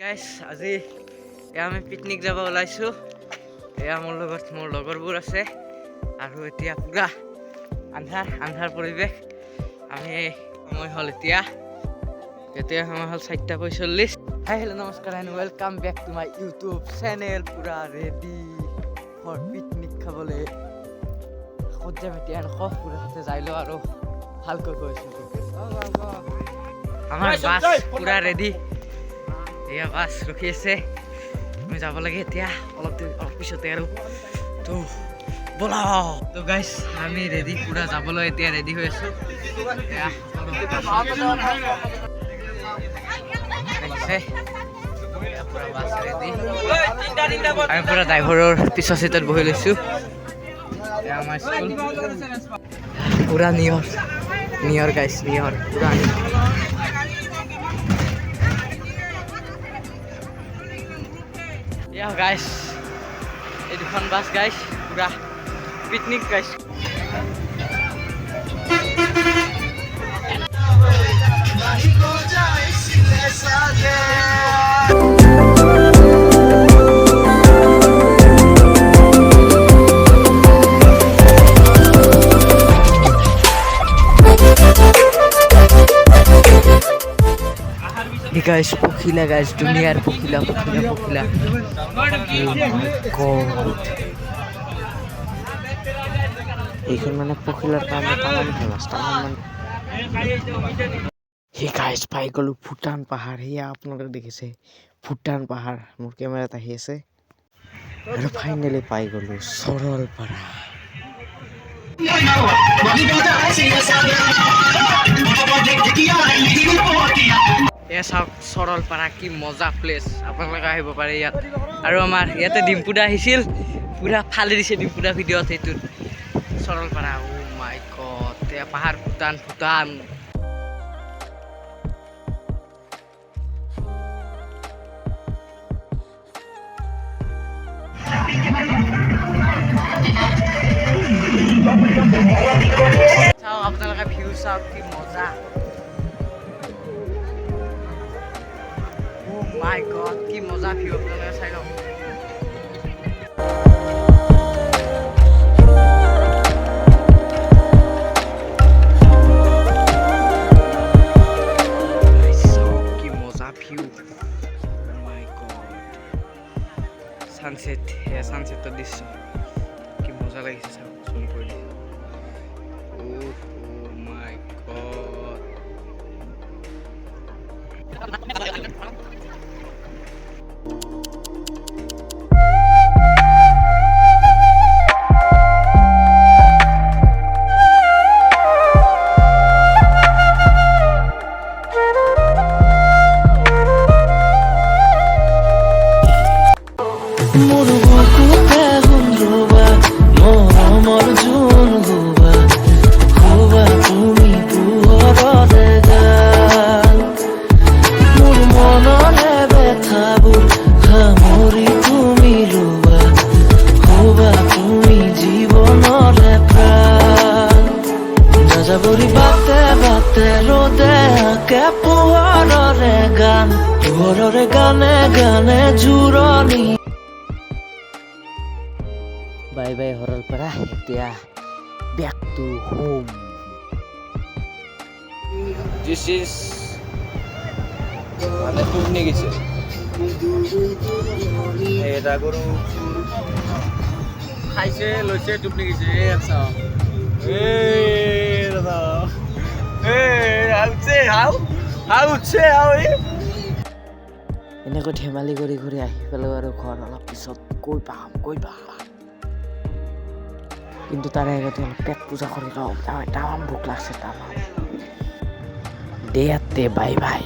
Guys আজি আমি picnic যাব ওলাইছো। মোৰ লগত মোৰ লগৰবোৰ আছে আৰু এতিয়া পুৰা আন্ধাৰ পৰিৱেশ। আমি সময় হ'ল এতিয়া সময় হ'ল 4:45। হাই হেল্ল' নমস্কাৰ and welcome back to my YouTube channel. পুৰা ৰেডি ফৰ পিকনিক খাবলৈ ক'ত যাম এতিয়া পুৰা তাতে যাই লওঁ আৰু ভালকৈ কৈছোঁ। আমাৰ বাছ পুৰা ৰেডি, এয়া বাছ ৰখি আছে। আমি যাব লাগে এতিয়া অলপ পিছতে আৰু তো ব'লা। তো গাইছ আমি ৰেডি পুৰা যাবলৈ এতিয়া ৰেডি হৈ আছোঁ। আমি পুৰা ড্ৰাইভাৰৰ পিছৰ চিটত বহি লৈছোঁ। আমাৰ স্কুল পুৰা নিয়ৰ গাইছ পুৰা গাইছ এই দুখন বাছ গাইছ পুৰা পিকনিক গাইছ। গাইছ পখিলা গাইছ দুনিয়াৰ পখিলা এইখন মানে পখিলাৰ কাৰণে তামাম ফেমাছ সেই গাইছ পাই গ'লো ভূটান পাহাৰ। সেয়া আপোনালোকে দেখিছে ভূটান পাহাৰ মোৰ কেমেৰাত আহি আছে আৰু ফাইনেলি পাই গ'লো সৰলপাৰা। চাওক সৰলপাৰা কি মজা প্লেচ, আপোনালোকে আহিব পাৰে ইয়াত। আৰু আমাৰ ইয়াতে ডিম্পুদা আহিছিল, পুৰা ফালি দিছে ডিম্পুদা ভিডিঅ'ত সেইটোত সৰলপাৰা। ও মাই গড, পাহাৰ ভূটান চাওক আপোনালোকে ভিউ চাওক কি মজা। Oh my god, কি মজা ভিউ আপোনালোকে চাই লওক। কি মজা ভিউ, oh my god, সানসেটৰ দৃশ্য কি মজা লাগিছে চাওক। জুম কৰি দিছে। Oh my god, পোহৰৰে গানে জুৰণি। বাই বাই সৰলপাৰা, এতিয়া back to home. This is মানে টোপনি গৈছে এটা গৰু খাইছে লৈছে টোপনি গৈছে। এনেকৈ ধেমালি কৰি আহি পেলাই আৰু ঘৰ অলপ পিছত গৈ পাম। কিন্তু তাৰে আগতে অলপ পেট পূজা কৰি লওঁ, তামাম ভোক লাগছে তামাম। দে বাই বাই।